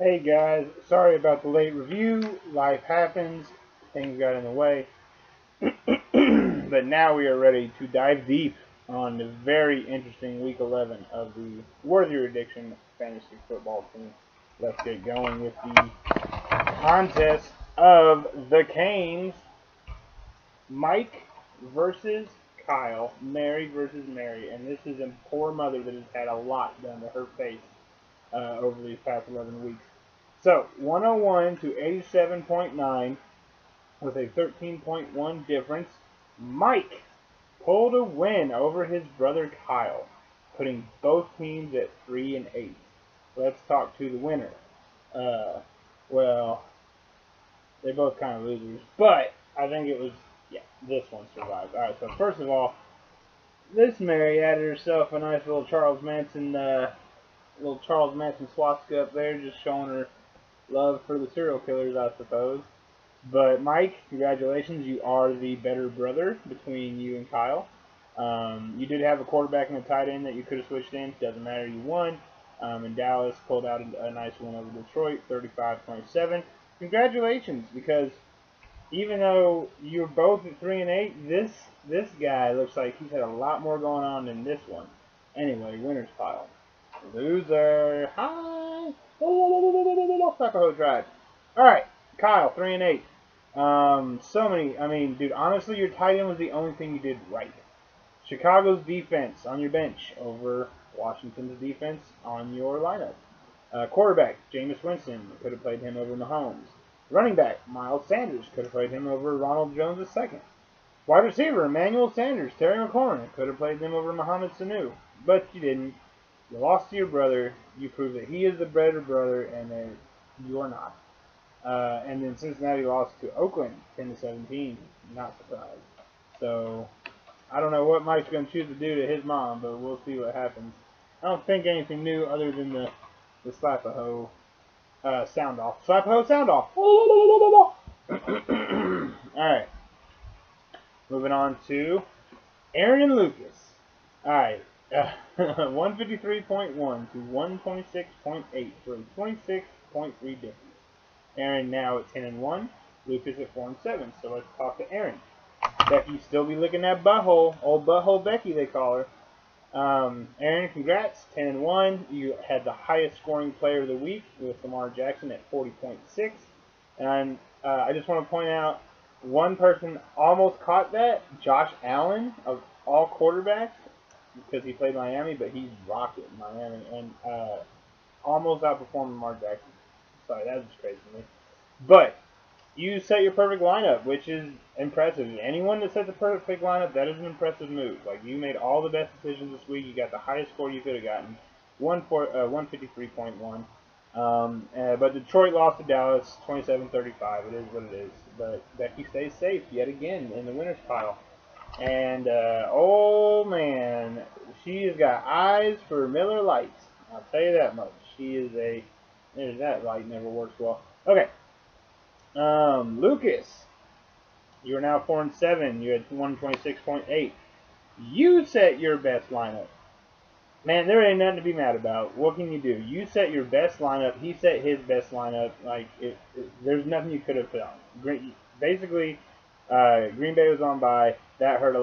Hey guys, sorry about the late review. Life happens, things got in the way. But now we are ready to dive deep on the very interesting week 11 of the Worthy Addiction Fantasy Football Team. Let's get going with the contest of the Canes. Mike versus Kyle, Mary versus Mary, and this is a poor mother that has had a lot done to her face over these past 11 weeks. So 101 to 87.9 with a 13.1 difference. Mike pulled a win over his brother Kyle, putting both teams at 3 and 8. Let's talk to the winner. Uh, well, they're both kind of losers, but I think it was this one survived. All right, so first of all, this Mary added herself a nice little Charles Manson swastika up there, just showing her love for the serial killers, I suppose. But Mike, congratulations, you are the better brother between you and Kyle. You did have a quarterback and a tight end that you could have switched in. Doesn't matter, you won. And Dallas pulled out a nice win over Detroit, 35-27. Congratulations, because even though you're both at 3 and 8, this guy looks like he's had a lot more going on than this one. Anyway, winners pile. Loser. Hi. Sucker drive. All right, Kyle, 3 and 8. So many. I mean, dude, honestly, your tight end was the only thing you did right. Chicago's defense on your bench over Washington's defense on your lineup. Quarterback, Jameis Winston, could have played him over Mahomes. Running back, Miles Sanders, could have played him over Ronald Jones II. Wide receiver, Emmanuel Sanders, Terry McLaurin, could have played them over Mohamed Sanu. But you didn't. You lost to your brother. You proved that he is the better brother and that you are not. And then Cincinnati lost to Oakland 10-17. Not surprised. So I don't know what Mike's going to choose to do to his mom, but we'll see what happens. I don't think anything new other than the slap a hoe sound off. Slap a hoe sound off. All right, moving on to Aaron and Lucas. All right, 153.1 to 126.8 for a 26.3 difference. Aaron now at 10 and 1. Lucas at 4 and 7. So let's talk to Aaron. Becky still be looking at butthole. Old butthole Becky, they call her. Aaron, congrats. 10 and 1. You had the highest scoring player of the week with Lamar Jackson at 40.6. And I just want to point out one person almost caught that. Josh Allen, of all quarterbacks, because he played Miami, but he's rocking Miami and almost outperformed Lamar Jackson. Sorry, that was just crazy to me. But you set your perfect lineup, which is impressive. Anyone that sets a perfect lineup, that is an impressive move. Like, you made all the best decisions this week. You got the highest score you could have gotten, 153.1. But Detroit lost to Dallas 27-35. It is what it is. But Becky stays safe yet again in the winners pile. And, oh man, she has got eyes for Miller Lights. I'll tell you that much. She is a. There's that light never works well. Okay. Lucas, you are now 4 and 7. You had 126.8. You set your best lineup. Man, there ain't nothing to be mad about. What can you do? You set your best lineup. He set his best lineup. Like there's nothing you could have put on. Basically, Green Bay was on bye. That hurt.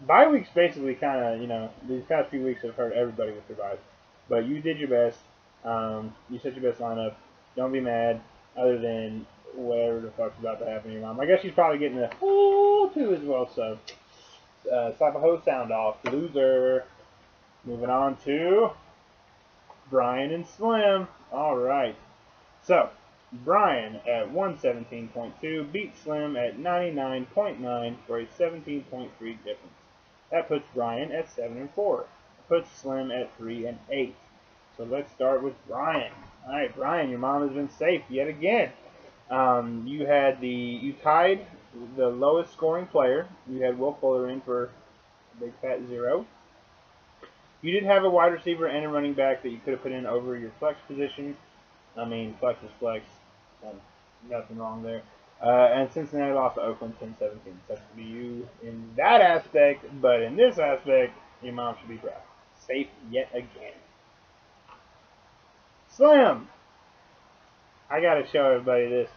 Bye weeks basically kind of these past few weeks have hurt everybody with their byes. But you did your best. You set your best lineup. Don't be mad. Other than whatever the fuck's about to happen to your mom. I guess she's probably getting a too as well. So slap a hose sound off. Loser. Moving on to Brian and Slim. All right. So, Brian at 117.2 beat Slim at 99.9 for a 17.3 difference. That puts Brian at 7 and 4. Puts Slim at 3 and 8. So let's start with Brian. All right, Brian, your mom has been safe yet again. You tied the lowest scoring player. You had Will Fuller in for a big fat 0. You did have a wide receiver and a running back that you could have put in over your flex position. I mean, flex is flex. Nothing wrong there. And Cincinnati lost to Oakland 10-17. Sucks to be you in that aspect, but in this aspect, your mom should be proud. Safe yet again. Slim, I gotta show everybody this.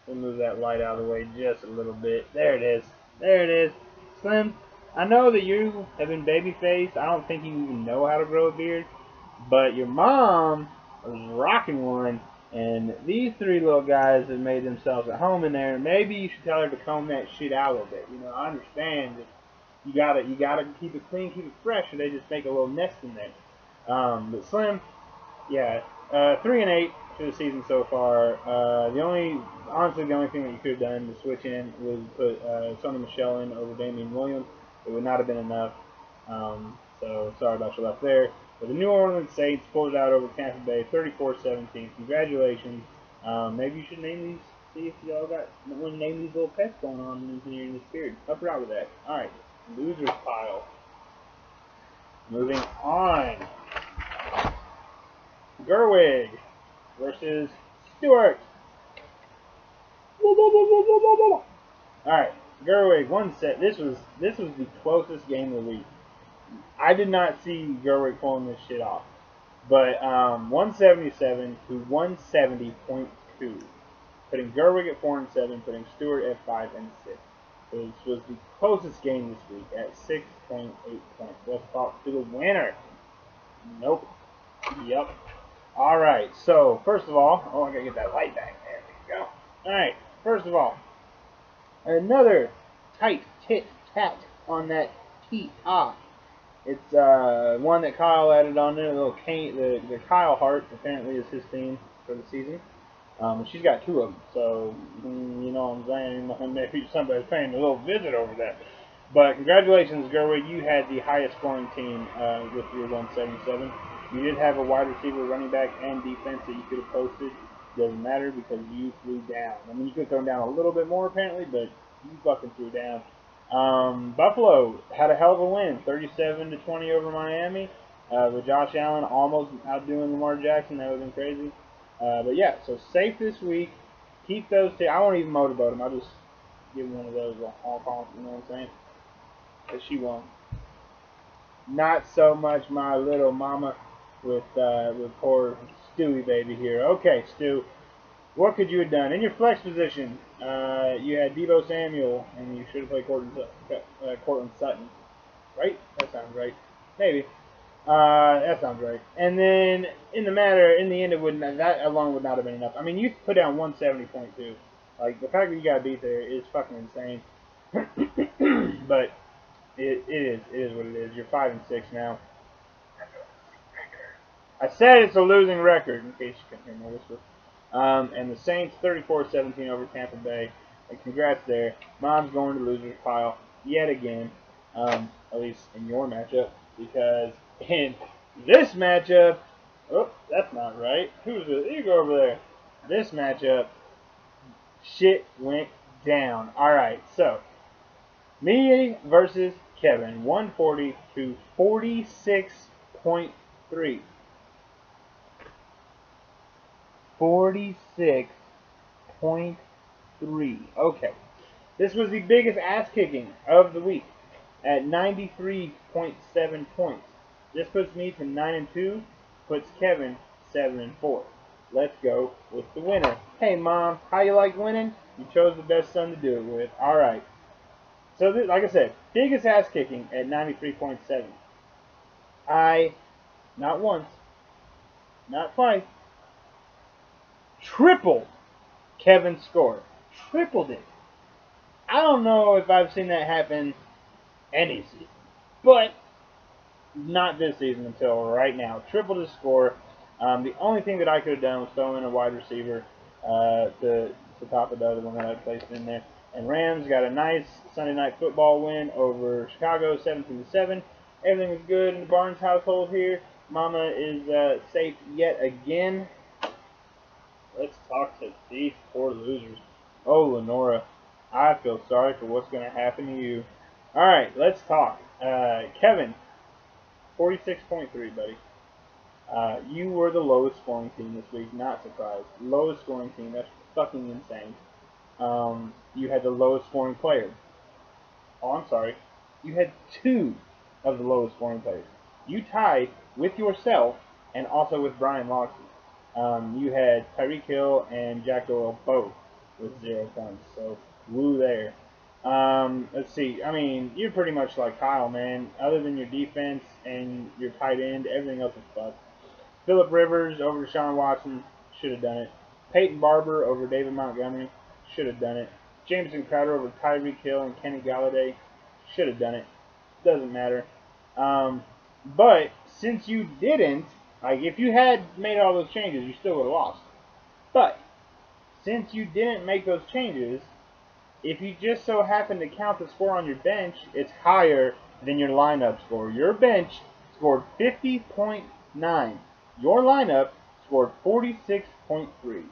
We'll move that light out of the way just a little bit. There it is. There it is. Slim, I know that you have been baby-faced. I don't think you even know how to grow a beard. But your mom was rocking one. And these three little guys have made themselves at home in there. Maybe you should tell her to comb that shit out a little bit. You know, I understand that you gotta keep it clean, keep it fresh, or they just make a little nest in there. But Slim, yeah, 3-8 for the season so far. Honestly, the only thing that you could have done to switch in was put Sony Michel in over Damian Williams. It would not have been enough. So sorry about your luck there. But the New Orleans Saints pulled it out over Tampa Bay, 34-17. Congratulations. Maybe you should name these. See if y'all got name these little pets going on in here in this period. Help her out with that. All right, losers pile. Moving on. Gerwig versus Stewart. Alright, Gerwig, one set. This was the closest game of the week. I did not see Gerwig pulling this shit off. But 177 to 170.2. Putting Gerwig at 4-7, putting Stewart at 5-6. This was the closest game this week at 6.8 points. Let's talk to the winner. Nope. Yep. Alright, so first of all, I gotta get that light back. There we go. Alright, first of all, another tight tit-tat on that T-top. It's one that Kyle added on there, the Kyle Hart apparently is his theme for the season. She's got two of them, so you know what I'm saying, maybe somebody's paying a little visit over there. But congratulations, Gerwig, you had the highest scoring team with your 177. You did have a wide receiver, running back, and defense that you could have posted. Doesn't matter because you threw down. I mean, you could have thrown down a little bit more apparently, but you fucking threw down. Buffalo had a hell of a win, 37-20 over Miami. With Josh Allen almost outdoing Lamar Jackson, that would have been crazy. But yeah, so safe this week. Keep those two. I won't even motorboat them. I'll just give one of those all calls. You know what I'm saying? But she won't. Not so much my little mama with poor Stewie baby here. Okay, Stu, what could you have done in your flex position? You had Deebo Samuel, and you should have played Cortland Sutton, right? That sounds right. Maybe. That sounds right. And then in the end, that alone would not have been enough. I mean, you put down 170.2. Like the fact that you got beat there is fucking insane. But it is what it is. You're 5-6 now. I said it's a losing record, in case you couldn't hear my whisper. And the Saints 34-17 over Tampa Bay. And congrats there. Mom's going to losers pile yet again, at least in your matchup, because in this matchup, oh, that's not right. Who's it? You go over there. This matchup, shit went down. All right, so me versus Kevin, 140 to 46.3. 46.3. Okay. This was the biggest ass kicking of the week at 93.7 points. This puts me to 9-2, puts Kevin 7-4. Let's go with the winner. Hey Mom, how you like winning? You chose the best son to do it with. Alright. So like I said, biggest ass kicking at 93.7. I, not once, not twice, tripled Kevin's score. Tripled it. I don't know if I've seen that happen any season, but not this season until right now. Tripled his score. The only thing that I could have done was throw in a wide receiver to top of the other one that I placed in there. And Rams got a nice Sunday night football win over Chicago, 17-7. Everything is good in the Barnes household here. Mama is safe yet again. Let's talk to these poor losers. Oh, Lenora, I feel sorry for what's going to happen to you. All right, let's talk. Kevin, 46.3, buddy. You were the lowest scoring team this week. Not surprised. Lowest scoring team. That's fucking insane. You had the lowest scoring player. Oh, I'm sorry. You had two of the lowest scoring players. You tied with yourself and also with Brian Loxley. You had Tyreek Hill and Jack Doyle both with 0 points. So woo there. Let's see. I mean, you're pretty much like Kyle, man. Other than your defense and your tight end, everything else is fucked. Phillip Rivers over Deshaun Watson, should have done it. Peyton Barber over David Montgomery, should have done it. Jameson Crowder over Tyreek Hill and Kenny Galladay, should have done it. Doesn't matter. But since you didn't, like if you had made all those changes, you still would have lost. But since you didn't make those changes, if you just so happen to count the score on your bench, it's higher than your lineup score. Your bench scored 50.9. Your lineup scored 46.3.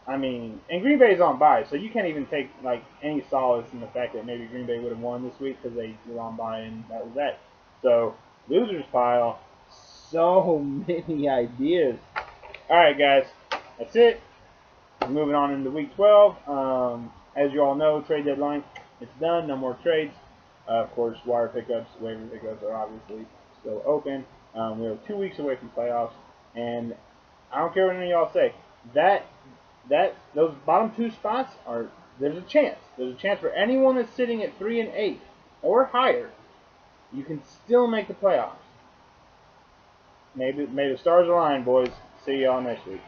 I mean, and Green Bay's on bye, so you can't even take like any solace in the fact that maybe Green Bay would have won this week because they were on bye and that was that. So losers pile, so many ideas. All right, guys, that's it. Moving on into week 12. As you all know, trade deadline, it's done. No more trades. Of course, wire pickups, waiver pickups are obviously still open. We are 2 weeks away from playoffs, and I don't care what any of y'all say. Those bottom 2 spots are there's a chance. There's a chance for anyone that's sitting at 3 and 8 or higher. You can still make the playoffs. May the stars align, boys. See y'all next week.